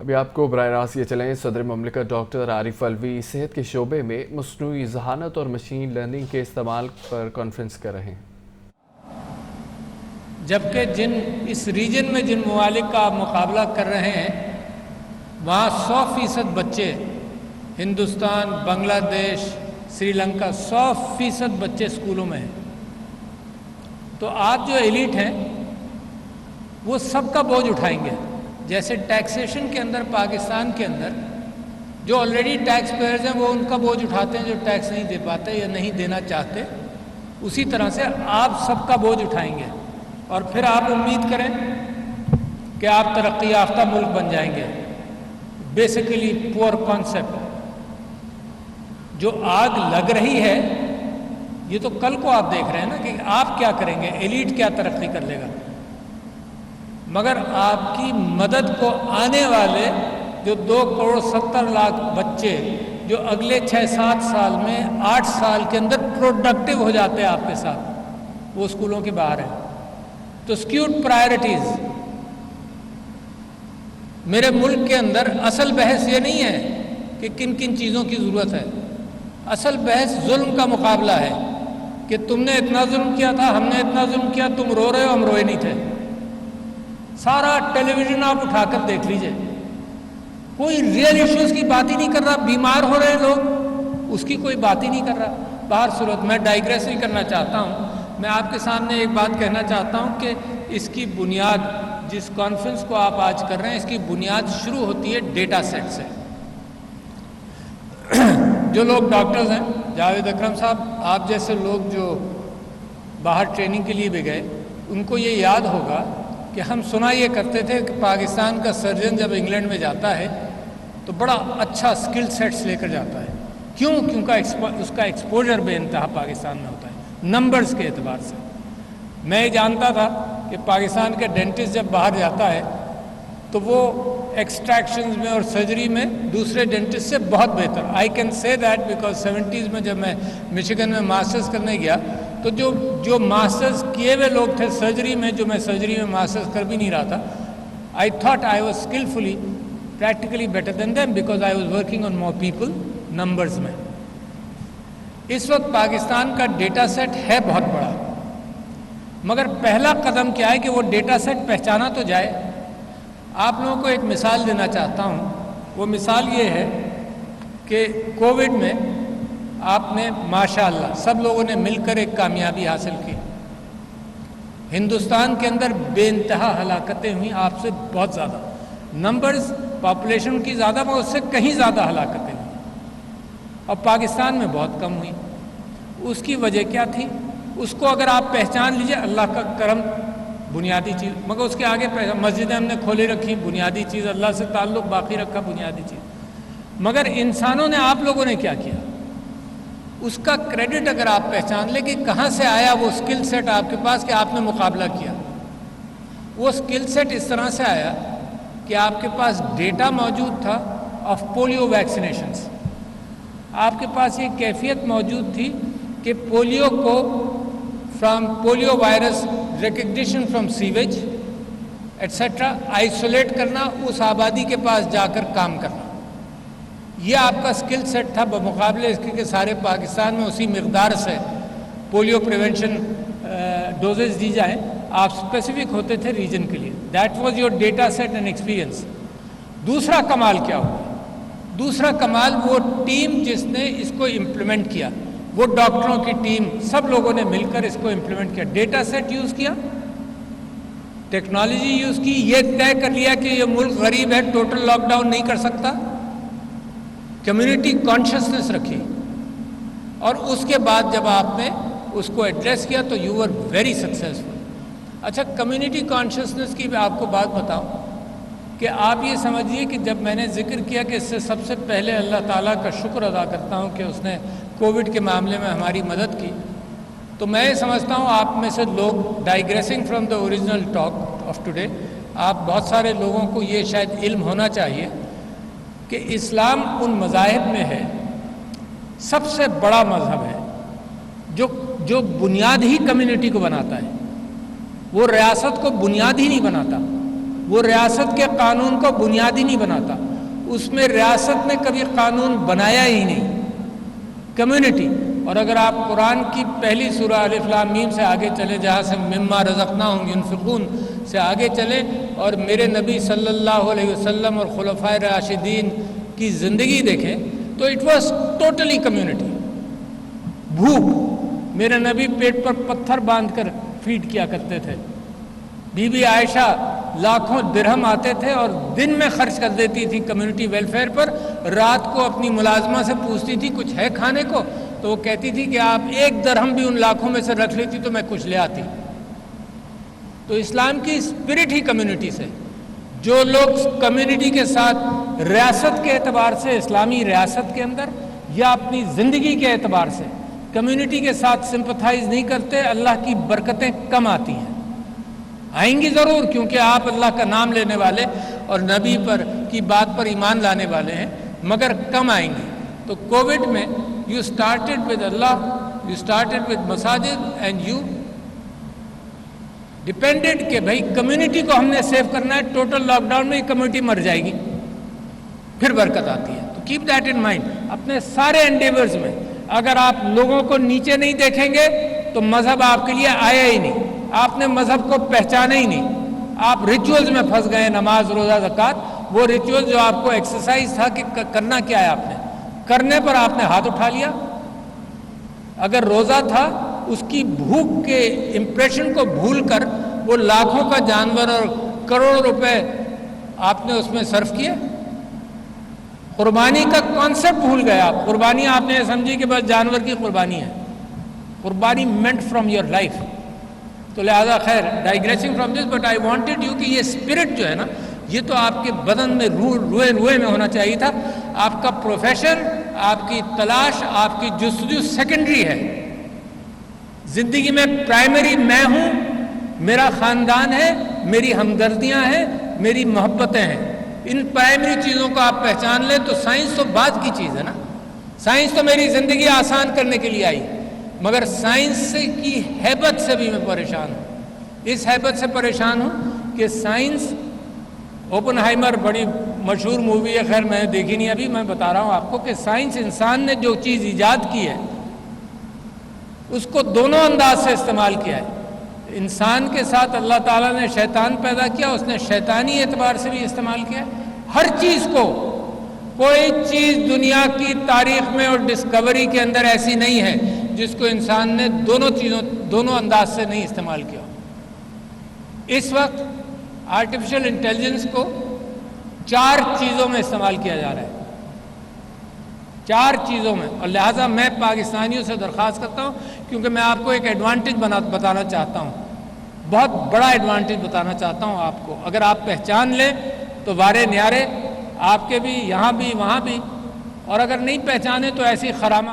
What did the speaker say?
ابھی آپ کو براہ راست یہ چلیں، صدر مملکت ڈاکٹر عارف الوی صحت کے شعبے میں مصنوعی ذہانت اور مشین لرننگ کے استعمال پر کانفرنس کر رہے ہیں۔ جبکہ اس ریجن میں جن ممالک کا آپ مقابلہ کر رہے ہیں وہاں 100% بچے، ہندوستان، بنگلہ دیش، سری لنکا، 100% بچے اسکولوں میں ہیں۔ تو آپ جو ایلیٹ ہیں وہ سب کا بوجھ اٹھائیں گے۔ جیسے ٹیکسیشن کے اندر پاکستان کے اندر جو آلریڈی ٹیکس پیئرز ہیں وہ ان کا بوجھ اٹھاتے ہیں جو ٹیکس نہیں دے پاتے یا نہیں دینا چاہتے، اسی طرح سے آپ سب کا بوجھ اٹھائیں گے اور پھر آپ امید کریں کہ آپ ترقی یافتہ ملک بن جائیں گے۔ بیسیکلی پور کانسیپٹ۔ جو آگ لگ رہی ہے یہ تو کل کو آپ دیکھ رہے ہیں نا کہ آپ کیا کریں گے، ایلیٹ کیا ترقی کر لے گا، مگر آپ کی مدد کو آنے والے جو 2.70 کروڑ بچے جو اگلے 6-7 سال میں 8 سال کے اندر پروڈکٹیو ہو جاتے ہیں آپ کے ساتھ، وہ اسکولوں کے باہر ہیں۔ تو اسکیوڈ پرائرٹیز۔ میرے ملک کے اندر اصل بحث یہ نہیں ہے کہ کن کن چیزوں کی ضرورت ہے، اصل بحث ظلم کا مقابلہ ہے کہ تم نے اتنا ظلم کیا تھا، ہم نے اتنا ظلم کیا، تم رو رہے ہو، ہم روئے نہیں تھے۔ سارا ٹیلی ویژن آپ اٹھا کر دیکھ لیجئے، کوئی ریئل ایشوز کی بات ہی نہیں کر رہا۔ بیمار ہو رہے لوگ، اس کی کوئی بات ہی نہیں کر رہا۔ باہر صورت میں ڈائیگریس نہیں کرنا چاہتا ہوں، میں آپ کے سامنے ایک بات کہنا چاہتا ہوں کہ اس کی بنیاد، جس کانفرنس کو آپ آج کر رہے ہیں، اس کی بنیاد شروع ہوتی ہے ڈیٹا سیٹ سے۔ جو لوگ ڈاکٹرز ہیں، جاوید اکرم صاحب، آپ جیسے لوگ جو باہر ٹریننگ کے لیے بھی گئے، ان کو یہ یاد ہوگا کہ ہم سنا یہ کرتے تھے کہ پاکستان کا سرجن جب انگلینڈ میں جاتا ہے تو بڑا اچھا سکل سیٹس لے کر جاتا ہے۔ کیونکہ اس کا ایکسپوجر بے انتہا پاکستان میں ہوتا ہے نمبرز کے اعتبار سے۔ میں جانتا تھا کہ پاکستان کے ڈینٹسٹ جب باہر جاتا ہے تو وہ ایکسٹریکشنز میں اور سرجری میں دوسرے ڈینٹسٹ سے بہت بہتر۔ I can say that because 70s میں جب میں مشیگن میں ماسٹرز کرنے گیا تو جو ماسٹرز کیے ہوئے لوگ تھے سرجری میں، جو میں سرجری میں ماسٹرز کر بھی نہیں رہا تھا، I thought I was skilfully practically better than them because I was working on more people numbers میں۔ اس وقت پاکستان کا ڈیٹا سیٹ ہے بہت بڑا، مگر پہلا قدم کیا ہے کہ وہ ڈیٹا سیٹ پہچانا تو جائے۔ آپ لوگوں کو ایک مثال دینا چاہتا ہوں، وہ مثال یہ ہے کہ کووڈ میں آپ نے ماشاءاللہ سب لوگوں نے مل کر ایک کامیابی حاصل کی۔ ہندوستان کے اندر بے انتہا ہلاکتیں ہوئیں، آپ سے بہت زیادہ نمبرز، پاپولیشن کی زیادہ، مگر اس سے کہیں زیادہ ہلاکتیں ہوئیں، اور پاکستان میں بہت کم ہوئیں۔ اس کی وجہ کیا تھی؟ اس کو اگر آپ پہچان لیجئے، اللہ کا کرم بنیادی چیز، مگر اس کے آگے مسجدیں ہم نے کھولی رکھی، بنیادی چیز، اللہ سے تعلق باقی رکھا، بنیادی چیز۔ مگر انسانوں نے، آپ لوگوں نے کیا کیا؟ اس کا کریڈٹ اگر آپ پہچان لیں کہ کہاں سے آیا وہ سکل سیٹ آپ کے پاس کہ آپ نے مقابلہ کیا، وہ سکل سیٹ اس طرح سے آیا کہ آپ کے پاس ڈیٹا موجود تھا آف پولیو ویکسینیشنز۔ آپ کے پاس یہ کیفیت موجود تھی کہ پولیو کو polio virus recognition from sewage et cetera isolate کرنا، اس آبادی کے پاس جا کر کام کرنا، یہ آپ کا سکل سیٹ تھا، بمقابلے اس کے کہ سارے پاکستان میں اسی مقدار سے پولیو پریونشن ڈوزز دی جائیں، آپ اسپیسیفک ہوتے تھے ریجن کے لیے۔ That was your data set and experience. دوسرا کمال کیا ہوا؟ دوسرا کمال وہ ٹیم جس نے اس کو امپلیمنٹ کیا، وہ ڈاکٹروں کی ٹیم، سب لوگوں نے مل کر اس کو امپلیمنٹ کیا، ڈیٹا سیٹ یوز کیا، ٹیکنالوجی یوز کی، یہ طے کر لیا کہ یہ ملک غریب ہے، ٹوٹل لاک ڈاؤن نہیں کر سکتا، کمیونٹی کانشسنس رکھی، اور اس کے بعد جب آپ نے اس کو ایڈریس کیا تو یو آر ویری سکسیزفل۔ اچھا، کمیونٹی کانشسنس کی میں آپ کو بات بتاؤں کہ آپ یہ سمجھیے کہ جب میں نے ذکر کیا کہ اس سے سب سے پہلے اللہ تعالیٰ کا شکر ادا کرتا ہوں کہ اس نے کووڈ کے معاملے میں ہماری مدد کی، تو میں یہ سمجھتا ہوں آپ میں سے لوگ، digressing from the original talk of today, آپ بہت سارے لوگوں کو یہ شاید علم ہونا چاہیے کہ اسلام ان مذاہب میں ہے، سب سے بڑا مذہب ہے جو بنیاد ہی کمیونٹی کو بناتا ہے۔ وہ ریاست کو بنیاد ہی نہیں بناتا، وہ ریاست کے قانون کو بنیادی نہیں بناتا، اس میں ریاست نے کبھی قانون بنایا ہی نہیں، کمیونٹی۔ اور اگر آپ قرآن کی پہلی سورہ الف لام میم سے آگے چلے، جہاں سے مما رزقناہم ینفقون سے آگے چلے، اور میرے نبی صلی اللہ علیہ وسلم اور خلفائے راشدین کی زندگی دیکھیں تو اٹ واز ٹوٹلی کمیونٹی۔ بھوک، میرے نبی پیٹ پر پتھر باندھ کر فیڈ کیا کرتے تھے، بی بی عائشہ لاکھوں درہم آتے تھے اور دن میں خرچ کر دیتی تھی کمیونٹی ویلفیئر پر، رات کو اپنی ملازمہ سے پوچھتی تھی کچھ ہے کھانے کو، تو وہ کہتی تھی کہ آپ 1 درہم بھی ان لاکھوں میں سے رکھ لیتی تو میں کچھ لے آتی۔ تو اسلام کی اسپرٹ ہی کمیونٹی سے، جو لوگ کمیونٹی کے ساتھ ریاست کے اعتبار سے، اسلامی ریاست کے اندر یا اپنی زندگی کے اعتبار سے کمیونٹی کے ساتھ سمپتھائز نہیں کرتے، اللہ کی برکتیں کم آتی ہیں۔ آئیں گی ضرور، کیونکہ آپ اللہ کا نام لینے والے اور نبی پر کی بات پر ایمان لانے والے ہیں، مگر کم آئیں گی۔ تو کووڈ میں you started with Allah, you started with مساجد اینڈ یو ڈیپینڈڈ کہ بھائی کمیونٹی کو ہم نے سیو کرنا ہے۔ ٹوٹل لاک ڈاؤن میں کمیونٹی مر جائے گی، پھر برکت آتی ہے۔ تو کیپ دیٹ ان مائنڈ اپنے سارے انڈیورز میں۔ اگر آپ لوگوں کو نیچے نہیں دیکھیں گے تو مذہب آپ کے لیے آیا ہی نہیں، آپ نے مذہب کو پہچانا ہی نہیں، آپ ریچولز میں پھنس گئے، نماز، روزہ، زکوٰۃ، وہ ریچول جو آپ کو ایکسرسائز تھا کہ کرنا کیا ہے، آپ نے کرنے پر آپ نے ہاتھ اٹھا لیا۔ اگر روزہ تھا، اس کی بھوک کے امپریشن کو بھول کر وہ لاکھوں کا جانور اور کروڑوں روپے آپ نے اس میں صرف کیے۔ قربانی کا کانسیپٹ بھول گئے آپ، قربانی آپ نے سمجھی کہ بس جانور کی قربانی ہے، قربانی مینٹ فرام یور لائف۔ تو لہذا خیر، digressing from this, but I wanted you کہ یہ اسپرٹ جو ہے نا، یہ تو آپ کے بدن میں روئے میں ہونا چاہیے تھا۔ آپ کا پروفیشن، آپ کی تلاش، آپ کی جستجو سیکنڈری ہے، زندگی میں پرائمری میں ہوں، میرا خاندان ہے، میری ہمدردیاں ہیں، میری محبتیں ہیں۔ ان پرائمری چیزوں کو آپ پہچان لیں تو سائنس تو بعد کی چیز ہے نا۔ سائنس تو میری زندگی آسان کرنے کے لیے آئی، مگر سائنس کی ہیبت سے بھی میں پریشان ہوں۔ اس ہیبت سے پریشان ہوں کہ سائنس، اوپن ہائمر بڑی مشہور مووی ہے، خیر میں نے دیکھی نہیں ابھی، میں بتا رہا ہوں آپ کو کہ سائنس، انسان نے جو چیز ایجاد کی ہے اس کو دونوں انداز سے استعمال کیا ہے۔ انسان کے ساتھ اللہ تعالیٰ نے شیطان پیدا کیا، اس نے شیطانی اعتبار سے بھی استعمال کیا ہے۔ ہر چیز کو، کوئی چیز دنیا کی تاریخ میں اور ڈسکوری کے اندر ایسی نہیں ہے جس کو انسان نے دونوں انداز سے نہیں استعمال کیا۔ اس وقت آرٹیفیشل انٹیلیجنس کو 4 چیزوں میں استعمال کیا جا رہا ہے، 4 چیزوں میں، اور لہٰذا میں پاکستانیوں سے درخواست کرتا ہوں، کیونکہ میں آپ کو ایک ایڈوانٹیج بتانا چاہتا ہوں، بہت بڑا ایڈوانٹیج بتانا چاہتا ہوں آپ کو۔ اگر آپ پہچان لیں تو وارے نیارے آپ کے بھی، یہاں بھی، وہاں بھی، اور اگر نہیں پہچانے تو ایسی خرامہ